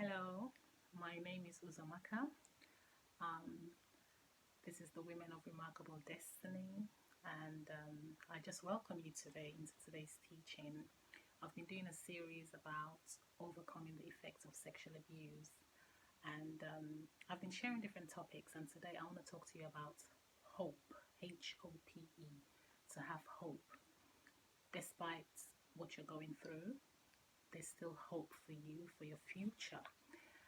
Hello, my name is Uzamaka. Um, this is the Women of Remarkable Destiny, and I just welcome you today into today's teaching. I've been doing a series about overcoming the effects of sexual abuse, and I've been sharing different topics. And today I want to talk to you about hope, HOPE, to have hope. Despite what you're going through, there's still hope for you, for your future.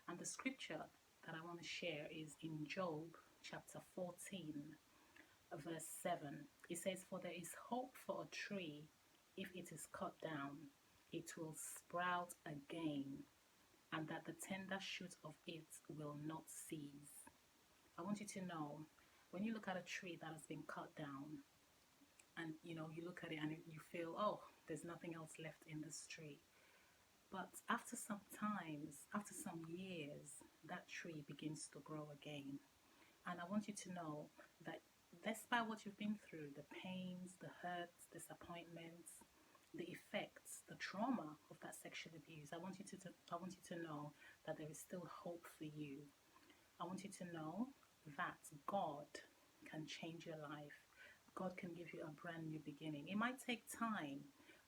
And the scripture that I want to share is in Job chapter 14, verse 7. It says, "For there is hope for a tree, if it is cut down, it will sprout again, and that the tender shoot of it will not cease." I want you to know, when you look at a tree that has been cut down, and you look at it and you feel, oh, there's nothing else left in this tree. But after some times, after some years, that tree begins to grow again. And I want you to know that despite what you've been through, the pains, the hurts, disappointments, the effects, the trauma of that sexual abuse, I want you to know that there is still hope for you. I want you to know that God can change your life. God can give you a brand new beginning. It might take time,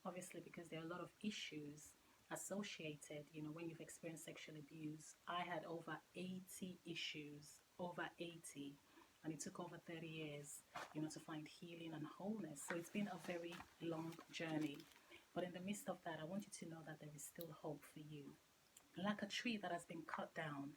obviously, because there are a lot of issues associated, when you've experienced sexual abuse. I had over 80 issues, over 80, and it took over 30 years, to find healing and wholeness. So it's been a very long journey. But in the midst of that, I want you to know that there is still hope for you. Like a tree that has been cut down,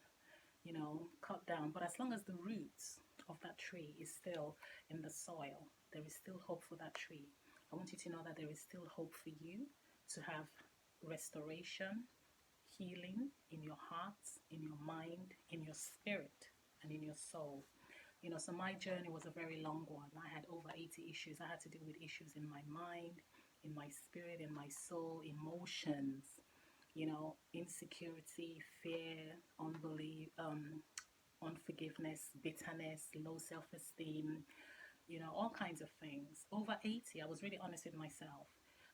cut down. But as long as the roots of that tree is still in the soil, there is still hope for that tree. I want you to know that there is still hope for you to have restoration, healing in your heart, in your mind, in your spirit, and in your soul. So my journey was a very long one. I had over 80 issues. I had to deal with issues in my mind, in my spirit, in my soul, emotions, insecurity, fear, unbelief, unforgiveness, bitterness, low self-esteem, all kinds of things. Over 80, I was really honest with myself.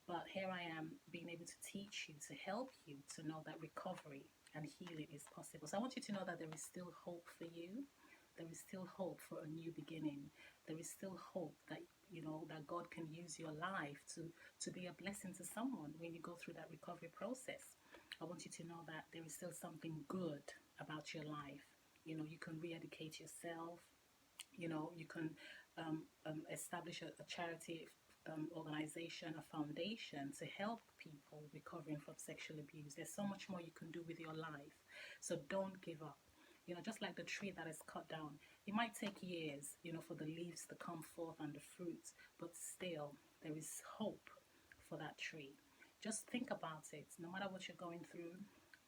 But here I am being able to teach you, to help you to know that recovery and healing is possible. So I want you to know that there is still hope for you. There is still hope for a new beginning. There is still hope that that God can use your life to be a blessing to someone when you go through that recovery process. I want you to know that there is still something good about your life. You can re-educate yourself. You can establish a charity organization, a foundation to help people recovering from sexual abuse. There's so much more you can do with your life. So don't give up. Just like the tree that is cut down, it might take years, for the leaves to come forth and the fruits, but still there is hope for that tree. Just think about it. No matter what you're going through,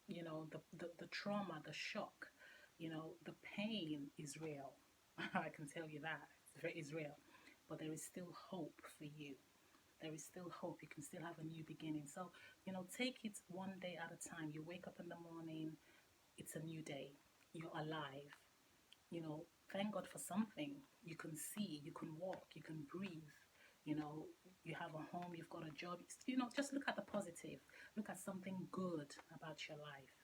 the trauma, the shock, the pain is real. I can tell you that. It's real. But there is still hope for you. There is still hope. You can still have a new beginning. So, take it one day at a time. You wake up in the morning, it's a new day. You're alive. Thank God for something. You can see, you can walk, you can breathe. You have a home, you've got a job. Just look at the positive. Look at something good about your life.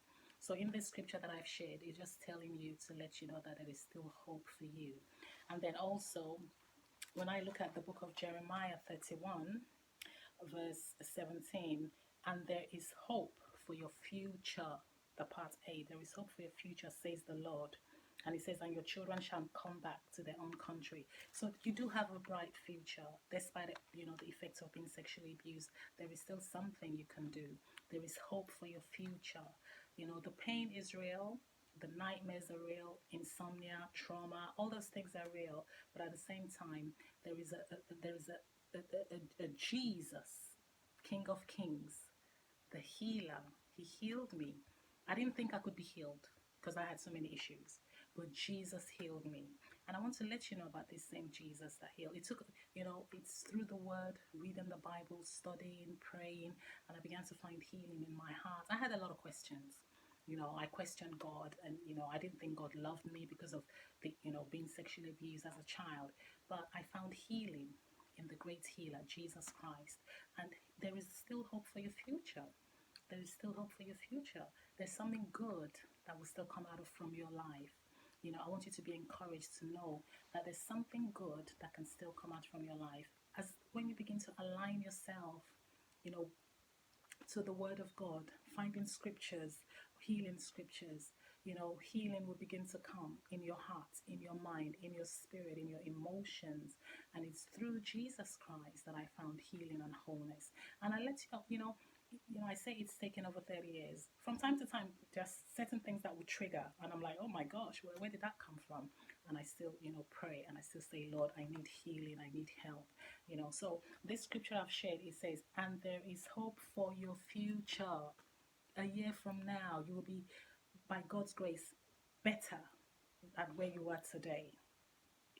So in this scripture that I've shared, it's just telling you to let you know that there is still hope for you. And then also, when I look at the book of Jeremiah 31, verse 17, and there is hope for your future, the part A, there is hope for your future, says the Lord. And it says, and your children shall come back to their own country. So you do have a bright future, despite the effects of being sexually abused. There is still something you can do. There is hope for your future. The pain is real, the nightmares are real, insomnia, trauma, all those things are real. But at the same time, there is a Jesus, King of Kings, the healer. He healed me. I didn't think I could be healed because I had so many issues, but Jesus healed me. And I want to let you know about this same Jesus that healed. It took, it's through the word, reading the Bible, studying, praying, and I began to find healing in my heart. I had a lot of questions. I questioned God, and I didn't think God loved me because of the being sexually abused as a child. But I found healing in the great healer, Jesus Christ. And there is still hope for your future. there is still hope for your future. There's something good that will still come out of from your life. I want you to be encouraged to know that there's something good that can still come out from your life. As when you begin to align yourself, you know, to the word of God, finding scriptures, healing scriptures, healing will begin to come in your heart, in your mind, in your spirit, in your emotions. And it's through Jesus Christ that I found healing and wholeness. And I let I say it's taken over 30 years. From time to time, there's certain things that would trigger, and I'm like, oh my gosh, where did that come from? And I still, pray, and I still say, Lord, I need healing, I need help. So this scripture I've shared, it says, and there is hope for your future. A year from now, you will be, by God's grace, better than where you are today.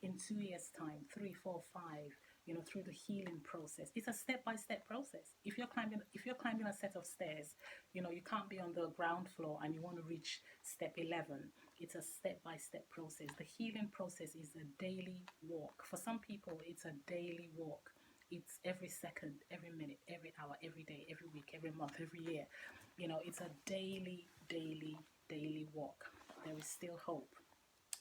In 2 years' time, 3, 4, 5, through the healing process. It's a step-by-step process. If you're climbing a set of stairs, you can't be on the ground floor and you want to reach step 11. It's a step-by-step process. The healing process is a daily walk. For some people, it's a daily walk. It's every second, every minute, every hour, every day, every week, every month, every year. It's a daily walk. There is still hope.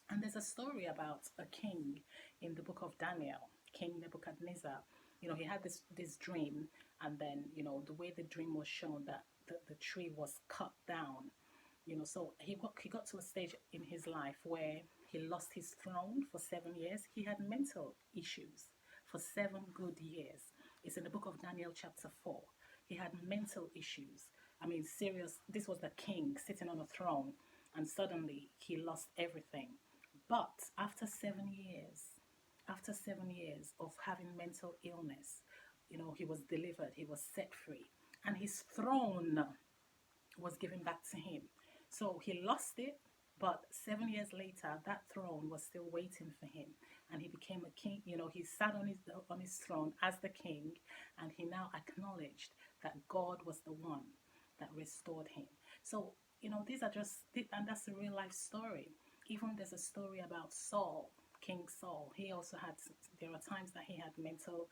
And there's a story about a king in the book of Daniel, King Nebuchadnezzar. He had this dream, and then, the way the dream was shown, that the tree was cut down. So he got to a stage in his life where he lost his throne for 7 years. He had mental issues for 7 good years. It's in the book of Daniel chapter 4. He had mental issues. I mean, serious. This was the king sitting on a throne, and suddenly he lost everything. But after 7 years of having mental illness, he was delivered, he was set free, and his throne was given back to him. So he lost it, but 7 years later, that throne was still waiting for him, and he became a king. He sat on his throne as the king, and he now acknowledged that God was the one that restored him. So, these are and that's a real life story. Even there's a story about Saul, King Saul. There are times that he had mental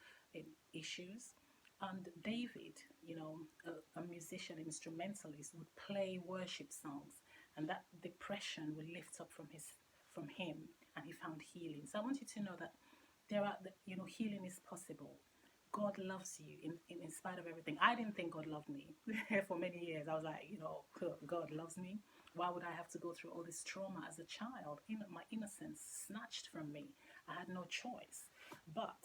issues. And David, a musician, instrumentalist, would play worship songs, and that depression would lift up from him, and he found healing. So I want you to know that healing is possible. God loves you in spite of everything. I didn't think God loved me for many years. I was like, God loves me. Why would I have to go through all this trauma as a child? My innocence snatched from me. I had no choice. But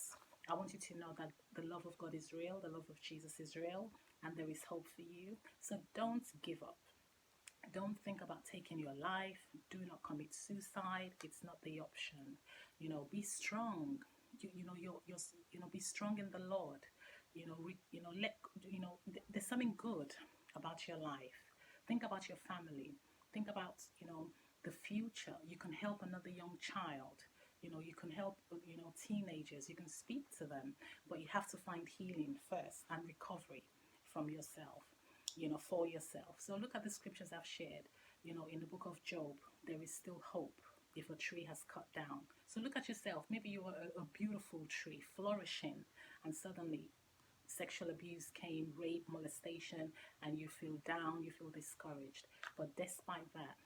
I want you to know that the love of God is real. The love of Jesus is real. And there is hope for you. So don't give up. Don't think about taking your life. Do not commit suicide. It's not the option. Be strong. Be strong in the Lord. There's something good about your life. Think about your family. Think about, the future. You can help another young child. You can help, teenagers. You can speak to them, but you have to find healing first and recovery from yourself, for yourself. So look at the scriptures I've shared. In the book of Job, there is still hope if a tree has cut down. So look at yourself. Maybe you are a beautiful tree, flourishing, and suddenly sexual abuse came, rape, molestation, and you feel down, you feel discouraged. But despite that,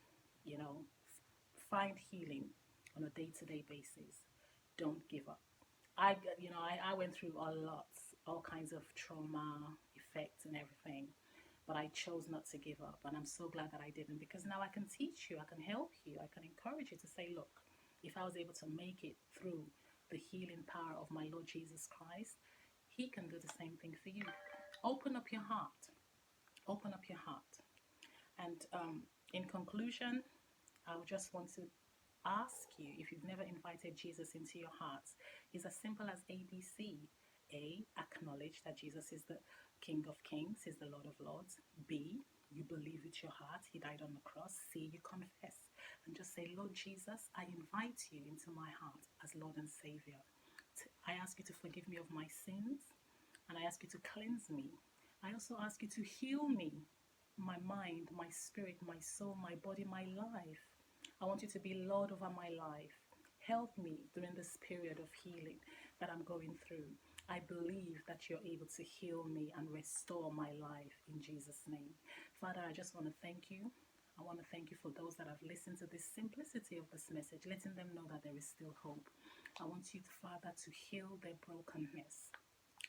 find healing on a day-to-day basis. Don't give up. I went through a lot, all kinds of trauma, effects, and everything. But I chose not to give up, and I'm so glad that I didn't, because now I can teach you, I can help you, I can encourage you to say, look, if I was able to make it through the healing power of my Lord Jesus Christ, He can do the same thing for you. Open up your heart. Open up your heart. And in conclusion, I would just want to ask you, if you've never invited Jesus into your hearts, it's as simple as ABC. A, acknowledge that Jesus is the King of Kings, He's the Lord of Lords. B, you believe with your heart He died on the cross. C, you confess and just say, Lord Jesus, I invite you into my heart as Lord and Savior. I ask you to forgive me of my sins, and I ask you to cleanse me. I also ask you to heal me, my mind, my spirit, my soul, my body, my life. I want you to be Lord over my life. Help me during this period of healing that I'm going through. I believe that you're able to heal me and restore my life in Jesus' name. Father, I just want to thank you. I want to thank you for those that have listened to the simplicity of this message, letting them know that there is still hope. I want you, Father, to heal their brokenness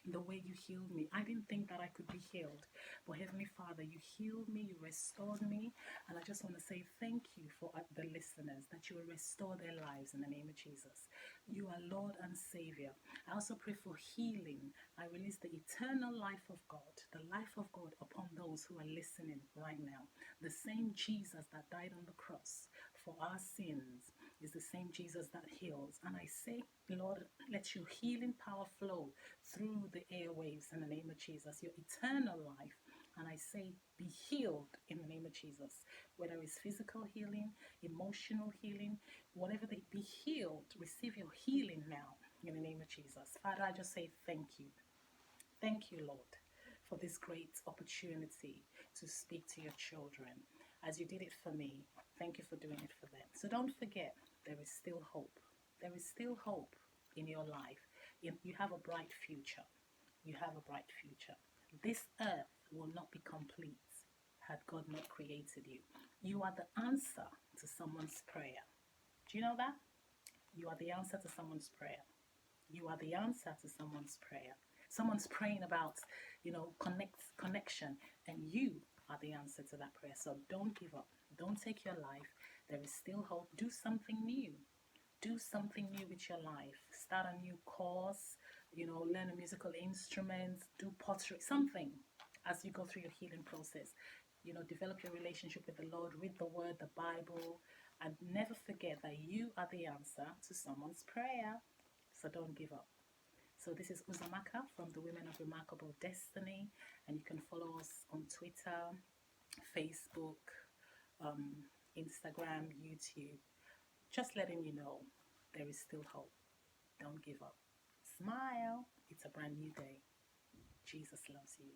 the way you healed me. I didn't think that I could be healed, but Heavenly Father, you healed me, you restored me, and I just want to say thank you for the listeners, that you will restore their lives in the name of Jesus. You are Lord and Savior. I also pray for healing. I release the eternal life of God, the life of God upon those who are listening right now. The same Jesus that died on the cross for our sins is the same Jesus that heals. And I say, Lord, let your healing power flow through the airwaves in the name of Jesus, your eternal life. And I say, be healed in the name of Jesus. Whether it's physical healing, emotional healing, whatever they be healed, receive your healing now in the name of Jesus. Father, I just say thank you. Thank you, Lord, for this great opportunity to speak to your children. As you did it for me, thank you for doing it for them. So don't forget, there is still hope. There is still hope in your life. You have a bright future. You have a bright future. This earth will not be complete had God not created you. You are the answer to someone's prayer. Do you know that? You are the answer to someone's prayer. You are the answer to someone's prayer. Someone's praying about, connection, and you are the answer to that prayer. So don't give up. Don't take your life. There is still hope. Do something new. Do something new with your life. Start a new course, learn a musical instrument, do pottery, something as you go through your healing process. Develop your relationship with the Lord, read the word, the Bible, and never forget that you are the answer to someone's prayer. So don't give up. So this is Uzamaka from the Women of Remarkable Destiny, and you can follow us on Twitter, Facebook, Instagram, YouTube. Just letting you know there is still hope. Don't give up. Smile. It's a brand new day. Jesus loves you.